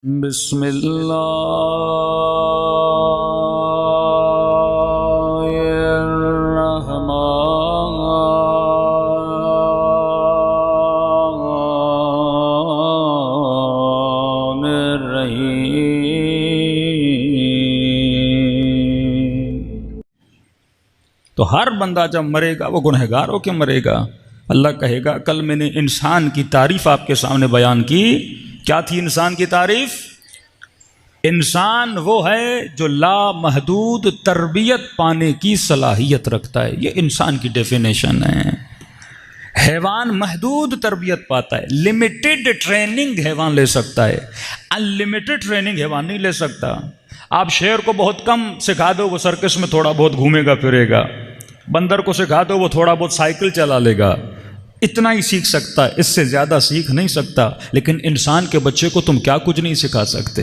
बिस्मिल्लाहिर्रहमानिर्रहीम। तो हर बंदा जब मरेगा वो गुनहगार होकर मरेगा। अल्लाह कहेगा कल मैंने इंसान की तारीफ आपके सामने बयान की। क्या थी इंसान की तारीफ? इंसान वो है जो लामहदूद तरबियत पाने की सलाहियत रखता है। ये इंसान की डेफिनेशन है। हैवान महदूद तरबियत पाता है, लिमिटेड ट्रेनिंग हैवान ले सकता है, अनलिमिटेड ट्रेनिंग हैवान नहीं ले सकता। आप शेर को बहुत कम सिखा दो, वो सर्कस में थोड़ा बहुत घूमेगा फिरेगा। बंदर को सिखा दो, वो थोड़ा बहुत साइकिल चला लेगा। इतना ही सीख सकता है, इससे ज़्यादा सीख नहीं सकता। लेकिन इंसान के बच्चे को तुम क्या कुछ नहीं सिखा सकते।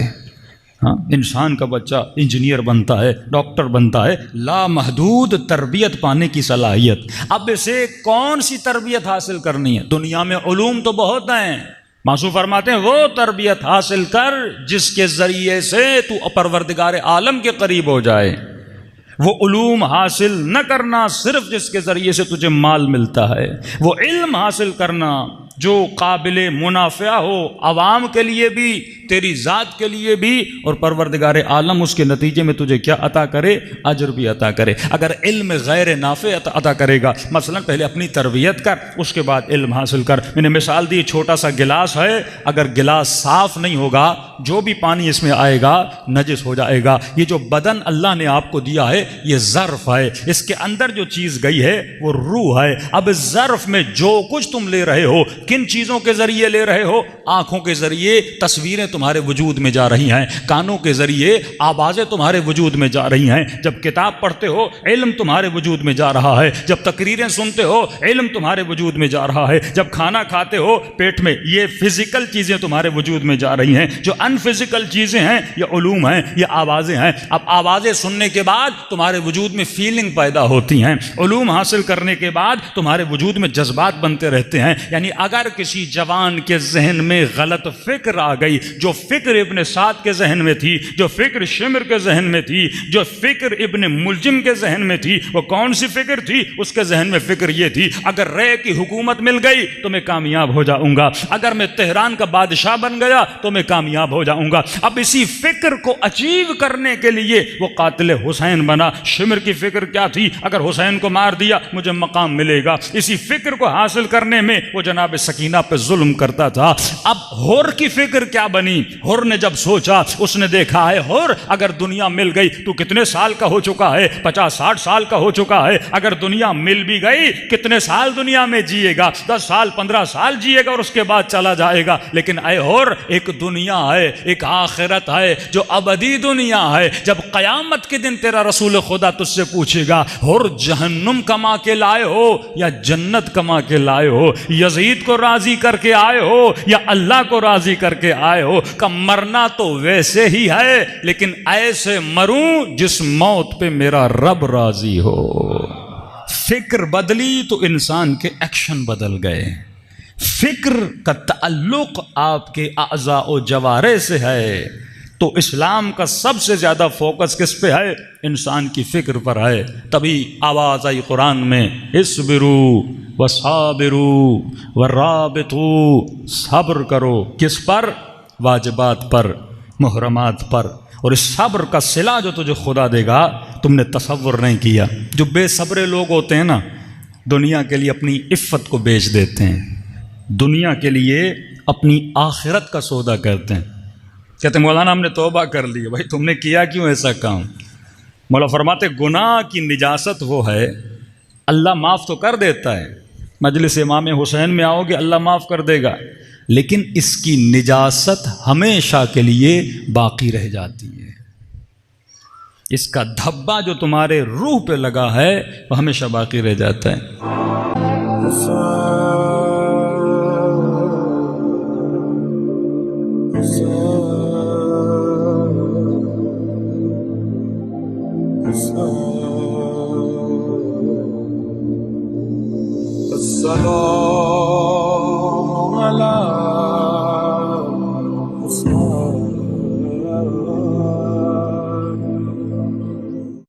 हाँ, इंसान का बच्चा इंजीनियर बनता है, डॉक्टर बनता है, लामहदूद तरबियत पाने की सलाहियत। अब इसे कौन सी तरबियत हासिल करनी है? दुनिया में उलूम तो बहुत हैं। मासूम फरमाते हैं वो तरबियत हासिल कर जिसके ज़रिए से तू परवरदिगार आलम के करीब हो जाए। वो उलूम हासिल न करना सिर्फ जिसके ज़रिए से तुझे माल मिलता है। वो इल्म हासिल करना जो काबिल मुनाफ़ा हो, अवाम के लिए भी, तेरी ज़ात के लिए भी, और परवरदिगार आलम उसके नतीजे में तुझे क्या अता करे? अजर भी अता करे। अगर इल्म गैर नाफ़े अता करेगा, मसलन पहले अपनी तरबियत कर, उसके बाद इल्म हासिल कर। मैंने मिसाल दी, छोटा सा गिलास है, अगर गिलास साफ़ नहीं होगा जो भी पानी इसमें आएगा नजिस हो जाएगा। ये जो बदन अल्लाह ने आपको दिया है ये ज़र्फ़ है, इसके अंदर जो चीज़ गई है वो रूह है। अब इस ज़र्फ़ में जो कुछ तुम ले रहे हो, किन चीज़ों के ज़रिए ले रहे हो? आँखों के ज़रिए तस्वीरें तुम्हारे वजूद में जा रही हैं, कानों के ज़रिए आवाज़ें तुम्हारे वजूद में जा रही हैं, जब किताब पढ़ते हो इल्म तुम्हारे वजूद में जा रहा है, जब तकरीरें सुनते हो इल्म तुम्हारे वजूद में जा रहा है, जब खाना खाते हो पेट में, ये फिज़िकल चीज़ें तुम्हारे वजूद में जा रही हैं। जो अनफिज़िकल चीज़ें हैं ये उलूम हैं, ये आवाज़ें हैं। अब आवाज़ें सुनने के बाद तुम्हारे वजूद में फीलिंग पैदा होती हैं। उलूम हासिल करने के बाद तुम्हारे वजूद में जज्बात बनते रहते हैं। यानी अगर किसी जवान के जहन में गलत फिक्र आ गई, जो फिक्र इब्न साद के जहन में थी, जो फिक्र शिमर के जहन में थी, जो फिक्र इब्न मुलजिम के जहन में थी, वो कौन सी फिक्र थी? उसके जहन में फिक्र ये थी, अगर रे की हुकूमत मिल गई तो मैं कामयाब हो जाऊंगा, अगर मैं तेहरान का बादशाह बन गया तो मैं कामयाब हो जाऊंगा। अब इसी फिक्र को अचीव करने के लिए वो कातिल हुसैन बना। शिमर की फिक्र क्या थी? अगर हुसैन को मार दिया मुझे मकाम मिलेगा। इसी फिक्र को हासिल करने में वो जनाब सकीना पे जुल्म करता था। अब हुर की फिक्र क्या बनी? हुर ने जब सोचा, उसने देखा है हुर अगर दुनिया मिल गई, तू कितने साल का हो चुका है? 50-60 साल का हो चुका है। अगर दुनिया मिल भी गई, कितने साल दुनिया में जिएगा? 10 साल 15 साल जिएगा और उसके बाद चला जाएगा। लेकिन ऐ हुर, एक दुनिया है, एक आखिरत है जो अबदी दुनिया है। जब क़यामत के दिन तेरा रसूल खुदा तुझसे पूछेगा, हुर जहन्नुम कमा के लाए हो या जन्नत कमा के लाए हो? यजीद को राजी करके आए हो या अल्लाह को राजी करके आए हो? का मरना तो वैसे ही है, लेकिन ऐसे मरूं जिस मौत पे मेरा रब राजी हो। फिक्र बदली तो इंसान के एक्शन बदल गए। फिक्र का ताल्लुक आपके आज़ा और जवारे से है। तो इस्लाम का सबसे ज़्यादा फोकस किस पे है? इंसान की फ़िक्र पर है। तभी आवाज़ आई कुरान में, इस्बिरू वसाबिरू वराबितू, सब्र करो। किस पर? वाजिबात पर, मुहर्रमात पर। और इस सब्र का सिला जो तुझे खुदा देगा तुमने तसव्वुर नहीं किया। जो बेसब्रे लोग होते हैं ना, दुनिया के लिए अपनी इफ़्फ़त को बेच देते हैं, दुनिया के लिए अपनी आखिरत का सौदा करते हैं। कहते मौलाना हमने तौबा कर ली। भाई तुमने किया क्यों ऐसा काम? मौला फरमाते गुनाह की निजासत वो है, अल्लाह माफ़ तो कर देता है। मजलिस इमाम हुसैन में आओगे अल्लाह माफ़ कर देगा, लेकिन इसकी निजासत हमेशा के लिए बाकी रह जाती है। इसका धब्बा जो तुम्हारे रूह पे लगा है वो हमेशा बाकी रह जाता है।